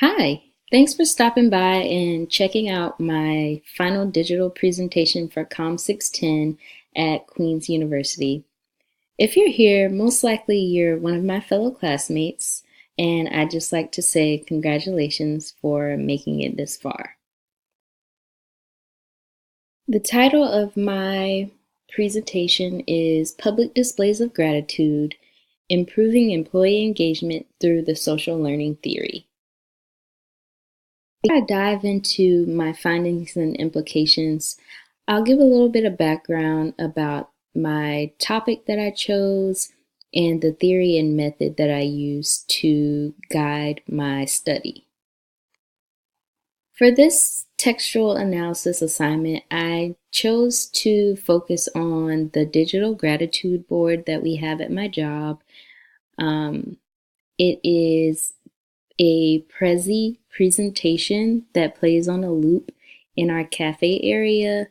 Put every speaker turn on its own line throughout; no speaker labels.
Hi, thanks for stopping by and checking out my final digital presentation for Com 610 at Queen's University. If you're here, most likely you're one of my fellow classmates, and I'd just like to say congratulations for making it this far. The title of my presentation is Public Displays of Gratitude, Improving Employee Engagement Through the Social Learning Theory. Before I dive into my findings and implications, I'll give a little bit of background about my topic that I chose and the theory and method that I used to guide my study. For this textual analysis assignment, I chose to focus on the digital gratitude board that we have at my job. It is a Prezi presentation that plays on a loop in our cafe area.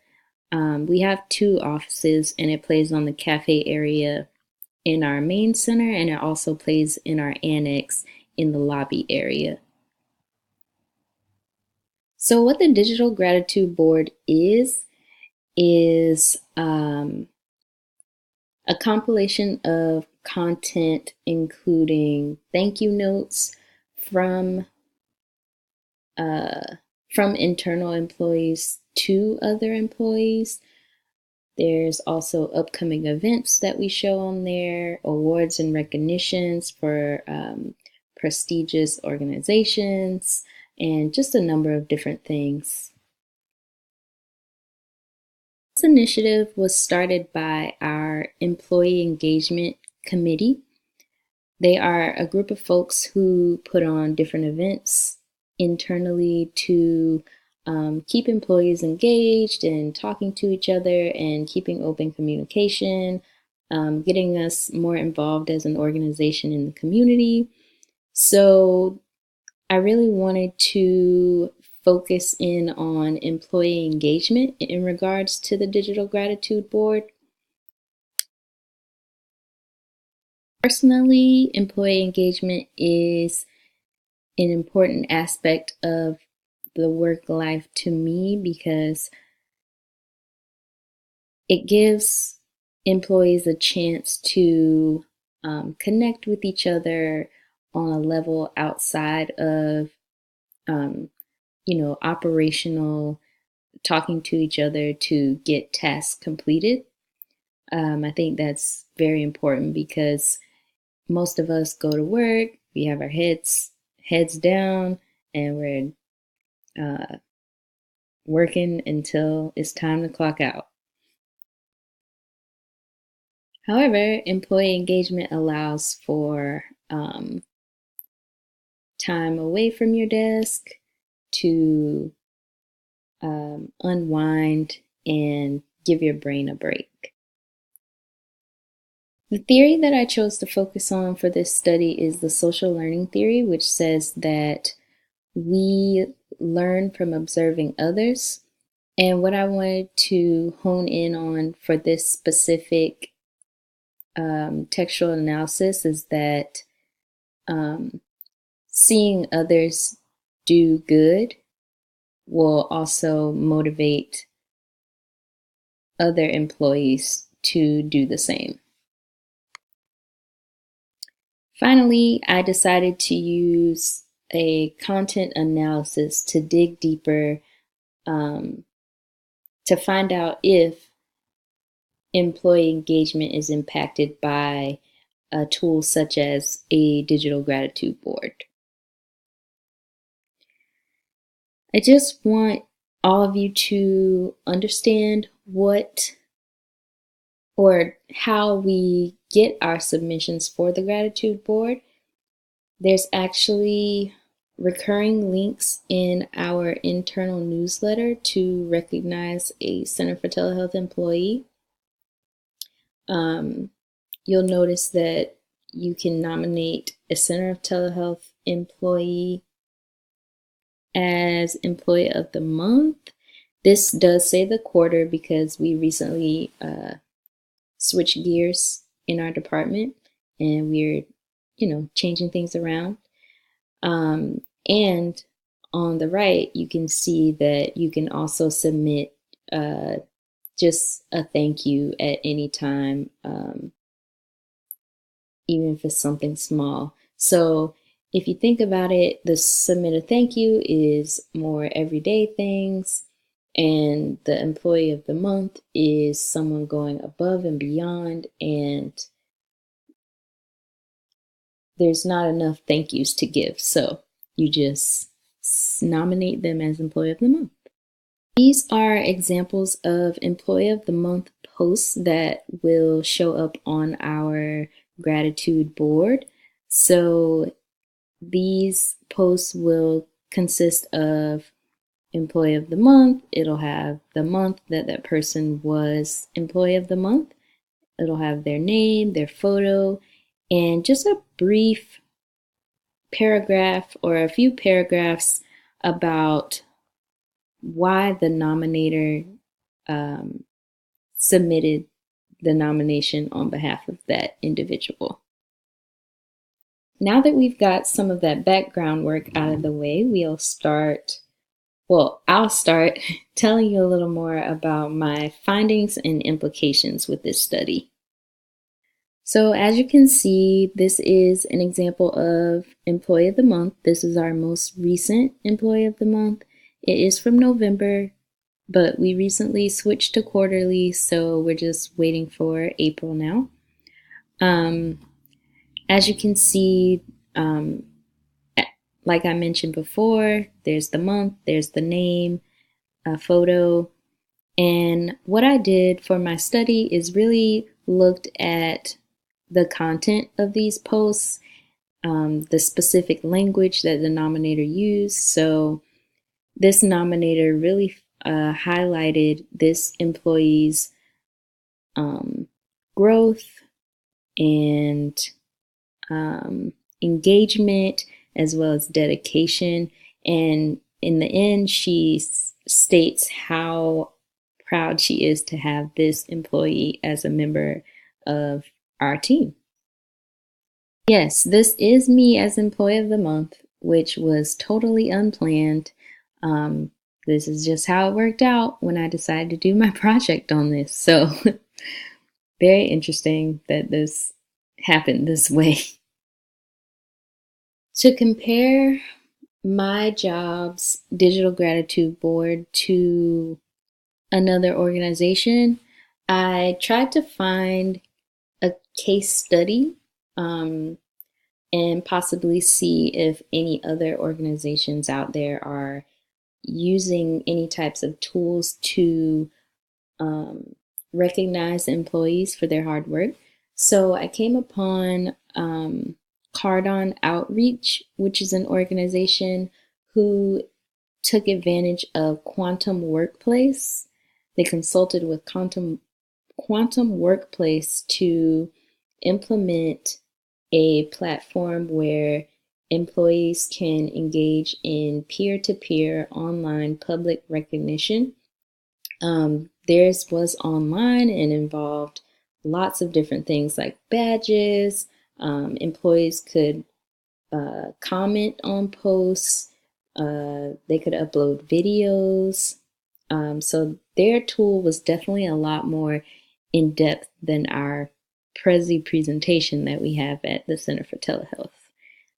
We have two offices and it plays on the cafe area in our main center, and it also plays in our annex in the lobby area. So what the digital gratitude board is a compilation of content including thank you notes from from internal employees to other employees. There's also upcoming events that we show on there, awards and recognitions for prestigious organizations, and just a number of different things. This initiative was started by our Employee Engagement Committee. They are a group of folks who put on different events internally to keep employees engaged and talking to each other and keeping open communication, getting us more involved as an organization in the community. So I really wanted to focus in on employee engagement in regards to the Digital Gratitude Board. Personally, employee engagement is an important aspect of the work life to me because it gives employees a chance to connect with each other on a level outside of, operational talking to each other to get tasks completed. I think that's very important because most of us go to work, we have our heads down, and we're working until it's time to clock out. However, employee engagement allows for time away from your desk to unwind and give your brain a break. The theory that I chose to focus on for this study is the social learning theory, which says that we learn from observing others. And what I wanted to hone in on for this specific textual analysis is that seeing others do good will also motivate other employees to do the same. Finally, I decided to use a content analysis to dig deeper to find out if employee engagement is impacted by a tool such as a digital gratitude board. I just want all of you to understand what or how we get our submissions for the gratitude board. There's actually recurring links in our internal newsletter to recognize a Center for Telehealth employee. You'll notice that you can nominate a Center of Telehealth employee as Employee of the Month. This does say the quarter because we recently switched gears in our department and we're, changing things around. And on the right, you can see that you can also submit just a thank you at any time, even if it's something small. So if you think about it, the submit a thank you is more everyday things, and the employee of the month is someone going above and beyond, and there's not enough thank yous to give. So you just nominate them as employee of the month. These are examples of Employee of the Month posts that will show up on our gratitude board. So these posts will consist of Employee of the Month. It'll have the month that that person was Employee of the Month. It'll have their name, their photo, and just a brief paragraph or a few paragraphs about why the nominator submitted the nomination on behalf of that individual. Now that we've got some of that background work out of the way, I'll start telling you a little more about my findings and implications with this study. So as you can see, this is an example of Employee of the Month. This is our most recent Employee of the Month. It is from November, but we recently switched to quarterly, so we're just waiting for April now. As you can see, like I mentioned before, there's the month, there's the name, a photo. And what I did for my study is really looked at the content of these posts, the specific language that the nominator used. So this nominator really highlighted this employee's growth and engagement, as well as dedication. And in the end, she states how proud she is to have this employee as a member of our team. Yes, this is me as Employee of the Month, which was totally unplanned. This is just how it worked out when I decided to do my project on this. So very interesting that this happened this way. To compare my job's digital gratitude board to another organization, I tried to find a case study and possibly see if any other organizations out there are using any types of tools to recognize employees for their hard work. So I came upon Cardon Outreach, which is an organization who took advantage of Quantum Workplace. They consulted with Quantum Workplace to implement a platform where employees can engage in peer-to-peer online public recognition. Theirs was online and involved lots of different things like badges. Employees could comment on posts. They could upload videos. So their tool was definitely a lot more in depth than our Prezi presentation that we have at the Center for Telehealth.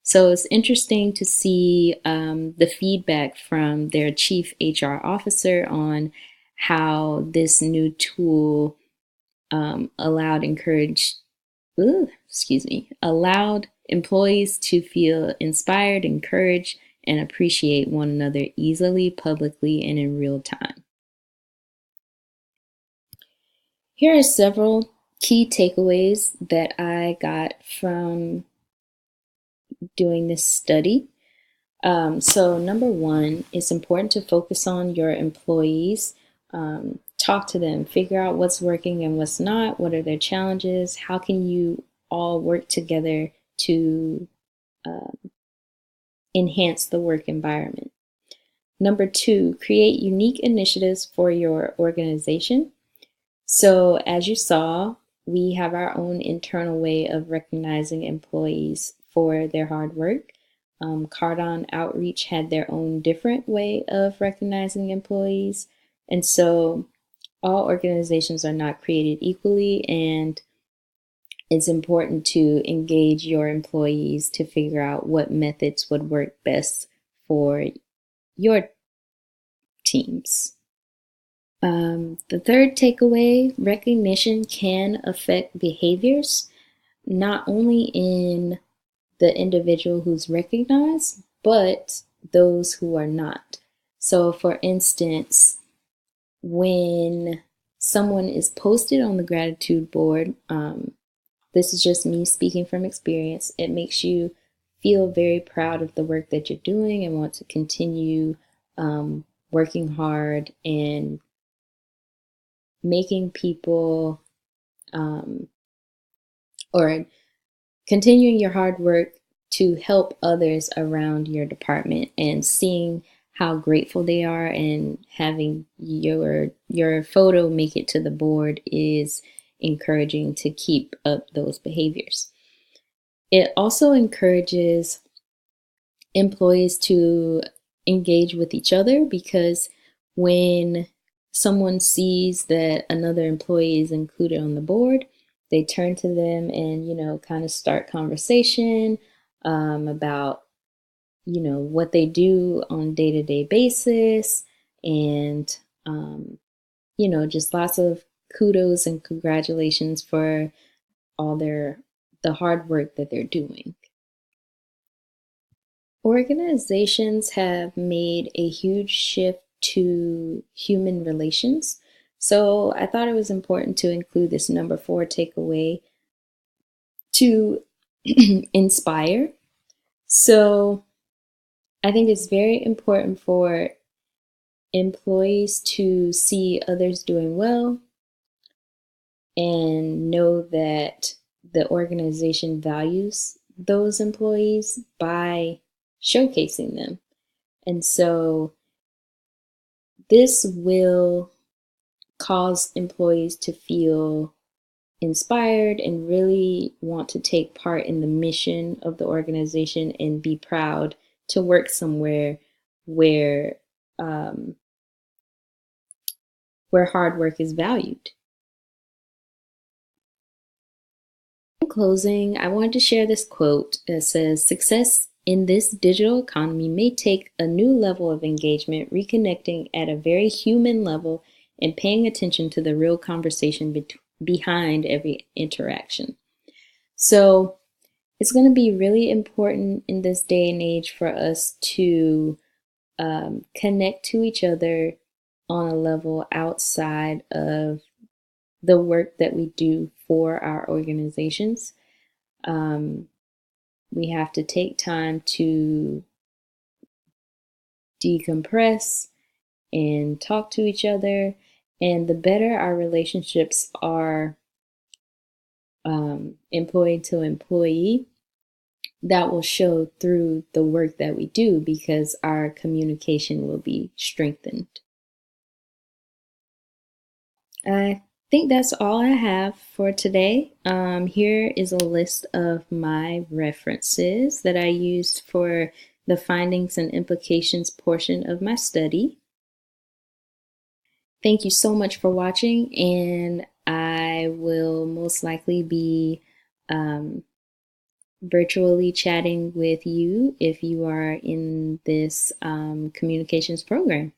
So it's interesting to see the feedback from their chief HR officer on how this new tool allowed employees to feel inspired, encouraged, and appreciate one another easily, publicly, and in real time. Here are several key takeaways that I got from doing this study. So number one, it's important to focus on your employees. Talk to them, figure out what's working and what's not, what are their challenges, how can you all work together to enhance the work environment. Number two, create unique initiatives for your organization. So as you saw, we have our own internal way of recognizing employees for their hard work. Cardon Outreach had their own different way of recognizing employees. And so all organizations are not created equally, and it's important to engage your employees to figure out what methods would work best for your teams. The third takeaway, recognition can affect behaviors, not only in the individual who's recognized, but those who are not. So, for instance, when someone is posted on the gratitude board, this is just me speaking from experience, it makes you feel very proud of the work that you're doing and want to continue working hard and making people or continuing your hard work to help others around your department, and seeing how grateful they are and having your photo make it to the board is encouraging to keep up those behaviors. It also encourages employees to engage with each other, because when someone sees that another employee is included on the board, they turn to them and, kind of start conversation about, what they do on a day-to-day basis, and, just lots of kudos and congratulations for all the hard work that they're doing. Organizations have made a huge shift to human relations. So I thought it was important to include this number 4 takeaway, to inspire. So I think it's very important for employees to see others doing well and know that the organization values those employees by showcasing them. And so this will cause employees to feel inspired and really want to take part in the mission of the organization and be proud to work somewhere where hard work is valued. In closing, I wanted to share this quote that says, "Success in this digital economy may take a new level of engagement, reconnecting at a very human level and paying attention to the real conversation behind every interaction." So it's going to be really important in this day and age for us to connect to each other on a level outside of the work that we do for our organizations. We have to take time to decompress and talk to each other. And the better our relationships are employee to employee, that will show through the work that we do, because our communication will be strengthened. I think that's all I have for today. Here is a list of my references that I used for the findings and implications portion of my study. Thank you so much for watching, and I will most likely be virtually chatting with you if you are in this communications program.